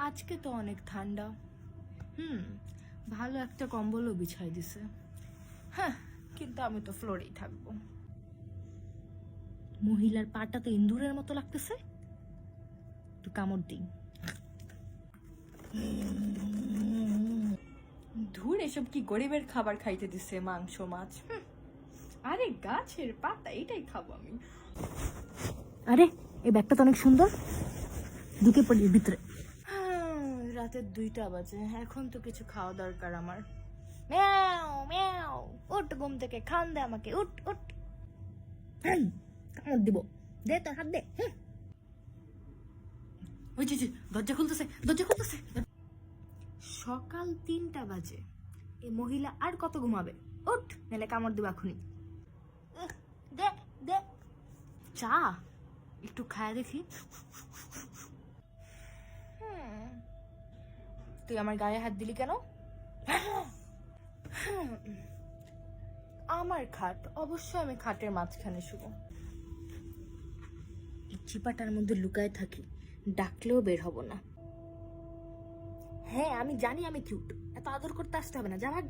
আজকে তো অনেক ঠান্ডা। ভালো একটা কম্বলও বিছাই দিছে। হ্যাঁ, কিন্তু আমি তো ফ্লোরেই থাকবো। মহিলার পাটা তো ইন্দুরের মতো লাগতেছে, একটু কামড় দিই। ধুর, এসব কি গরিবের খাবার খাইতে দিছে, মাংস মাছ। আরে গাছের পাতা, এটাই খাবো আমি। আরে এই ব্যাগটা তো অনেক সুন্দর, ঢুকে পড়ি ভিতরে। রাতের 2টা বাজে, এখন তো কিছু খাওয়া দরকার আমার। ম্যাও ম্যাও, উঠ ঘুম থেকে, খান দে আমাকে, উঠ উঠ। কামড় দিব, দে তোর হাত দে। ওই যে দরজা খুলতেছে, দরজা খুলতেছে। সকাল 3টা বাজে, এই মহিলা আর কত ঘুমাবে? উঠ, নাহলে কামড় দিব এখনই। দে দে চা, একটু খায় দেখি। তুই আমার গায়ে হাত দিলি কেন? আমার খাট, অবশ্যই আমি খাটের মাঝখানে শুব। এই চিপাটার মধ্যে লুকায় থাকি, ডাকলেও বের হব না। হ্যাঁ, আমি জানি আমি কিউট, এত আদর করতে আসতে হবে না, যা ভাগ।